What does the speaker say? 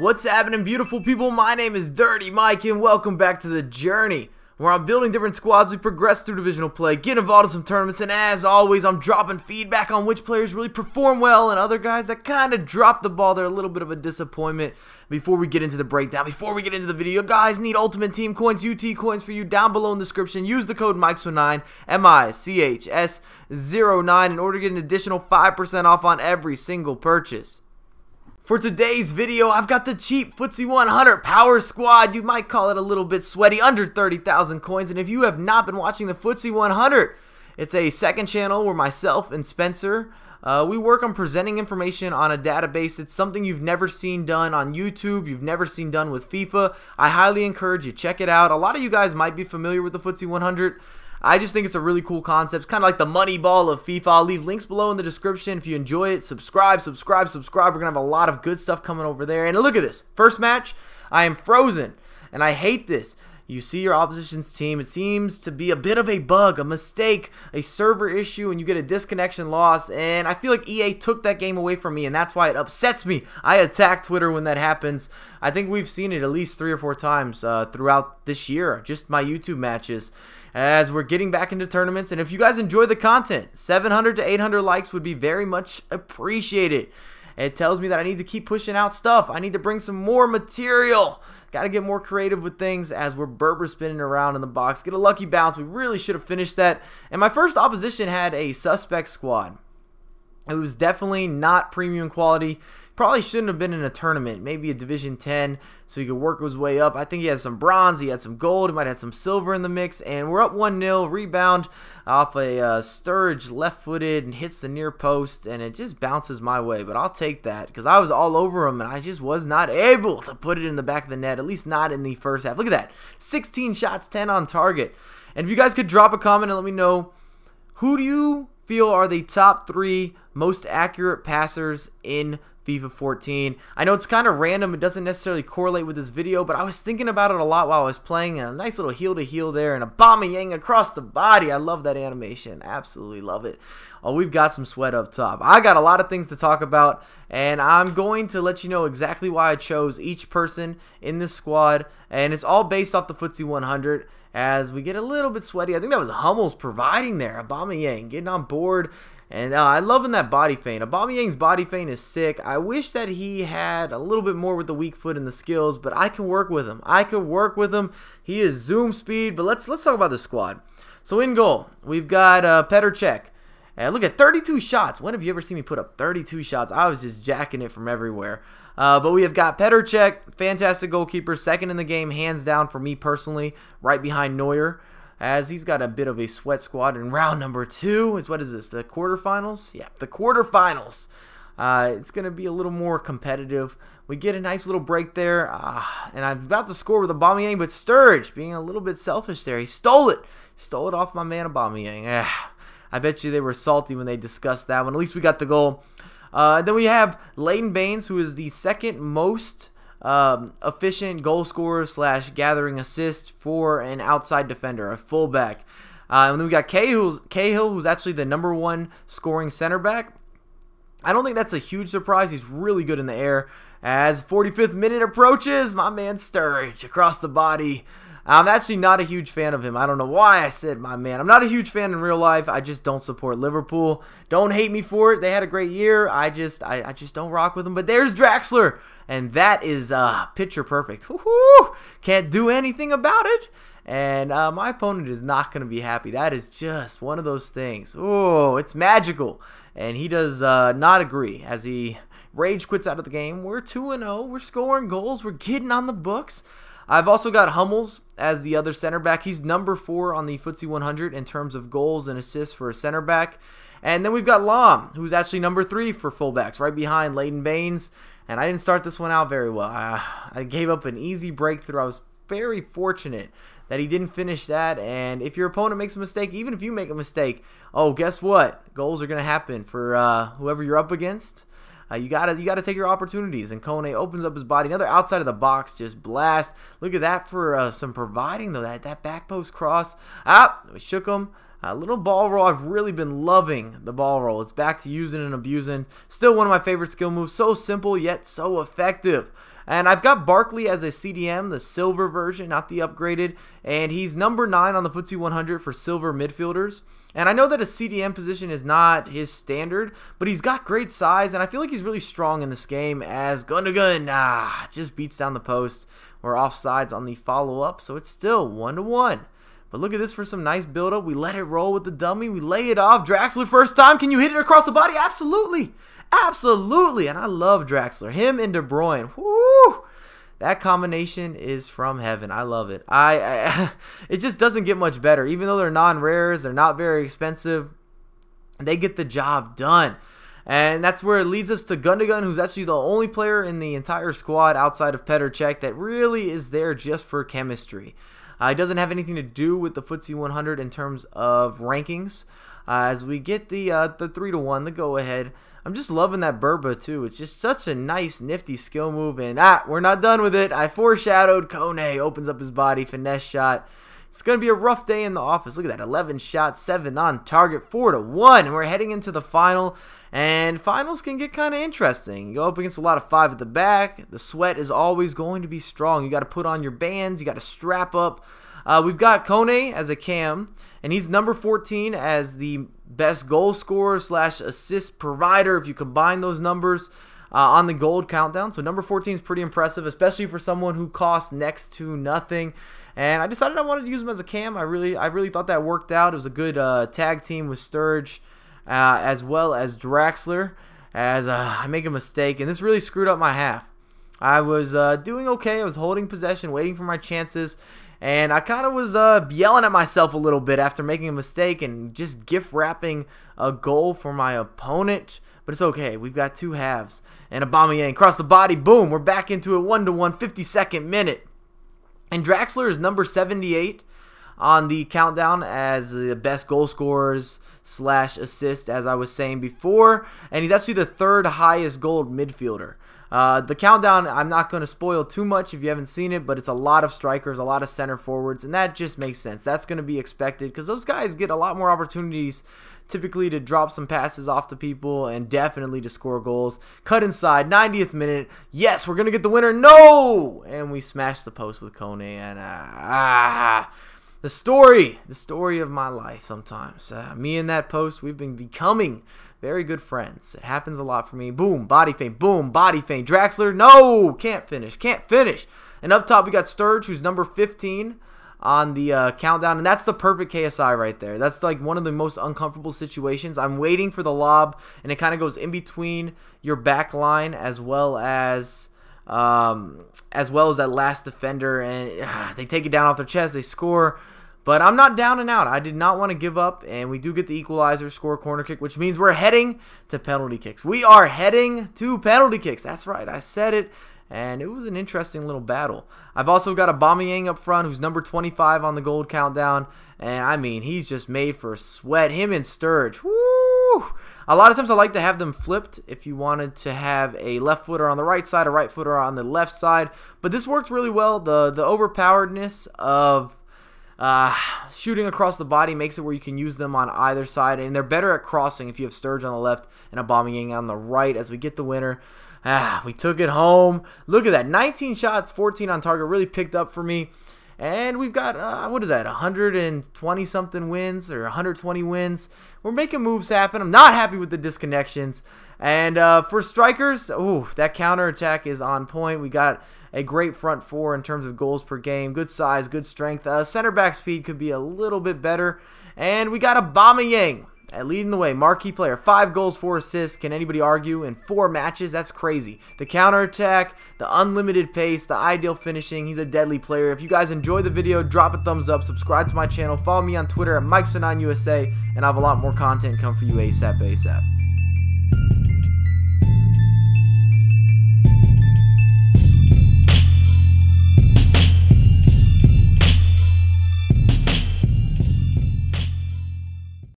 What's happening, beautiful people? My name is Dirty Mike and welcome back to the journey where I'm building different squads. We progress through divisional play, get involved in some tournaments, and as always, I'm dropping feedback on which players really perform well and other guys that kind of drop the ball. They're a little bit of a disappointment. Before we get into the breakdown, before we get into the video, guys, need Ultimate Team coins, UT coins for you down below in the description. Use the code MICHS09, MICHS09, in order to get an additional 5% off on every single purchase. For today's video, I've got the cheap FUTSE100 Power Squad. You might call it a little bit sweaty, under 30,000 coins. And if you have not been watching the FUTSE100, it's a second channel where myself and Spencer, we work on presenting information on a database. It's something you've never seen done on YouTube. You've never seen done with FIFA. I highly encourage you, check it out. A lot of you guys might be familiar with the FUTSE100. I just think it's a really cool concept. It's kind of like the money ball of FIFA. I'll leave links below in the description. If you enjoy it, subscribe. We're going to have a lot of good stuff coming over there. And look at this. First match, I am frozen. And I hate this. You see your opposition's team. It seems to be a bit of a bug, a mistake, a server issue, and you get a disconnection loss. And I feel like EA took that game away from me, and that's why it upsets me. I attack Twitter when that happens. I think we've seen it at least 3 or 4 times throughout this year, just my YouTube matches, as we're getting back into tournaments. And if you guys enjoy the content, 700 to 800 likes would be very much appreciated. It tells me that I need to keep pushing out stuff. I need to bring some more material. Got to get more creative with things as we're Berber spinning around in the box. Get a lucky bounce. We really should have finished that. And my first opposition had a suspect squad. It was definitely not premium quality. Probably shouldn't have been in a tournament. Maybe a Division 10 so he could work his way up. I think he had some bronze. He had some gold. He might have some silver in the mix. And we're up 1-0. Rebound off a Sturridge left-footed and hits the near post. And it just bounces my way. But I'll take that because I was all over him. And I just was not able to put it in the back of the net. At least not in the first half. Look at that. 16 shots, 10 on target. And if you guys could drop a comment and let me know, who do you feel are the top 3 most accurate passers in FIFA 14. I know it's kind of random. It doesn't necessarily correlate with this video, but I was thinking about it a lot while I was playing. And a nice little heel-to-heel there and a Aubameyang across the body. I love that animation. Absolutely love it. Oh, we've got some sweat up top. I got a lot of things to talk about, and I'm going to let you know exactly why I chose each person in this squad. And it's all based off the FUTSE100 as we get a little bit sweaty. I think that was Hummels providing there. Aubameyang getting on board. And I'm loving that body feint. Aubameyang's body feint is sick. I wish that he had a little bit more with the weak foot and the skills, but I can work with him. I can work with him. He is zoom speed. But let's talk about the squad. So in goal, we've got Petr Cech. And look at 32 shots. When have you ever seen me put up 32 shots? I was just jacking it from everywhere. But we have got Petr Cech, fantastic goalkeeper, second in the game, hands down for me personally, right behind Neuer, as he's got a bit of a sweat squad. In round number 2 is, what is this, the quarterfinals? Yeah, the quarterfinals. It's going to be a little more competitive. We get a nice little break there, and I'm about to score with Aubameyang, but Sturridge, being a little bit selfish there, he stole it. Stole it off my man Aubameyang. I bet you they were salty when they discussed that one. At least we got the goal. Then we have Leighton Baines, who is the second most efficient goal scorer / gathering assist for an outside defender, a fullback. And then we got Cahill, who's actually the #1 scoring center back. I don't think that's a huge surprise. He's really good in the air. As 45th minute approaches, my man Sturridge across the body. I'm actually not a huge fan of him. I don't know why I said my man. I'm not a huge fan in real life. I just don't support Liverpool. Don't hate me for it. They had a great year. I just don't rock with them. But there's Draxler. And that is picture perfect. Woohoo! Can't do anything about it. And my opponent is not going to be happy. That is just one of those things. Oh, it's magical. And he does not agree as he rage quits out of the game. We're 2-0. We're scoring goals. We're getting on the books. I've also got Hummels as the other center back. He's number 4 on the FUTSE100 in terms of goals and assists for a center back. And then we've got Lam, who's actually number 3 for fullbacks, right behind Leighton Baines. And I didn't start this one out very well. I gave up an easy breakthrough. I was very fortunate that he didn't finish that. And if your opponent makes a mistake, even if you make a mistake, oh, guess what? Goals are going to happen for whoever you're up against. You gotta take your opportunities. And Kone opens up his body, another outside of the box, just blast. Look at that for some providing though. That back post cross. We shook him. A little ball roll. I've really been loving the ball roll. It's back to using and abusing. Still one of my favorite skill moves. So simple yet so effective. And I've got Barkley as a CDM, the silver version, not the upgraded. And he's number 9 on the FTSE 100 for silver midfielders. And I know that a CDM position is not his standard, but he's got great size, and I feel like he's really strong in this game as Gundogan just beats down the post. We're offsides on the follow-up, so it's still 1-1. But look at this for some nice build-up. We let it roll with the dummy. We lay it off. Draxler first time. Can you hit it across the body? Absolutely. Absolutely. And I love Draxler. Him and De Bruyne. Woo! That combination is from heaven. I love it. It just doesn't get much better. Even though they're non-rares, they're not very expensive, they get the job done. And that's where it leads us to Gundogan, who's actually the only player in the entire squad outside of Petr Cech that really is there just for chemistry. It doesn't have anything to do with the FTSE 100 in terms of rankings. As we get the 3-1, the go-ahead. I'm just loving that Berba too. It's just such a nice, nifty skill move. And we're not done with it. I foreshadowed. Kone opens up his body, finesse shot. It's going to be a rough day in the office. Look at that, 11 shots, 7 on target, 4-1. And we're heading into the final. And finals can get kind of interesting. You go up against a lot of 5 at the back. The sweat is always going to be strong. You got to put on your bands. You got to strap up. We've got Kone as a cam, and he's number 14 as the best goal scorer / assist provider if you combine those numbers on the gold countdown. So number 14 is pretty impressive, especially for someone who costs next to nothing. And I decided I wanted to use him as a cam. I really thought that worked out. It was a good tag team with Sturridge as well as Draxler. As I make a mistake, and this really screwed up my half. I was doing okay. I was holding possession, waiting for my chances. And I kind of was yelling at myself a little bit after making a mistake and just gift wrapping a goal for my opponent. But it's okay. We've got 2 halves. And Aubameyang across the body. Boom. We're back into it. 1-1, 52nd minute. And Draxler is number 78 on the countdown as the best goal scorers / assist, as I was saying before. And he's actually the 3rd highest gold midfielder. The countdown, I'm not going to spoil too much if you haven't seen it, but it's a lot of strikers, a lot of center forwards, and that just makes sense. That's going to be expected because those guys get a lot more opportunities typically to drop some passes off to people and definitely to score goals. Cut inside, 90th minute. Yes, we're going to get the winner. No! And we smash the post with Kone, and the story of my life sometimes. Me and that post, we've been becoming very good friends. It happens a lot for me. Boom, body feint. Boom, body feint. Draxler, no! Can't finish. Can't finish. And up top, we got Sturridge, who's number 15 on the countdown. And that's the perfect KSI right there. That's like one of the most uncomfortable situations. I'm waiting for the lob, and it kind of goes in between your back line as well as that last defender. And they take it down off their chest. They score. But I'm not down and out. I did not want to give up, and we do get the equalizer, score corner kick, which means we're heading to penalty kicks. We are heading to penalty kicks. That's right. I said it, and it was an interesting little battle. I've also got Aubameyang up front, who's number 25 on the gold countdown, and I mean, he's just made for sweat. Him and Sturridge. Woo! A lot of times I like to have them flipped if you wanted to have a left footer on the right side, a right footer on the left side, but this works really well. The overpoweredness of shooting across the body makes it where you can use them on either side, and they're better at crossing if you have Sturridge on the left and Aubameyang on the right. As we get the winner, we took it home. Look at that, 19 shots, 14 on target, really picked up for me. And we've got, what is that, 120 something wins or 120 wins. We're making moves happen. I'm not happy with the disconnections. And for strikers, ooh, that counterattack is on point. We got a great front 4 in terms of goals per game. Good size, good strength. Center back speed could be a little bit better. And we got Aubameyang leading the way. Marquee player. 5 goals, 4 assists. Can anybody argue? In 4 matches? That's crazy. The counterattack, the unlimited pace, the ideal finishing. He's a deadly player. If you guys enjoyed the video, drop a thumbs up. Subscribe to my channel. Follow me on Twitter at MikeSonan USA. And I have a lot more content come for you ASAP.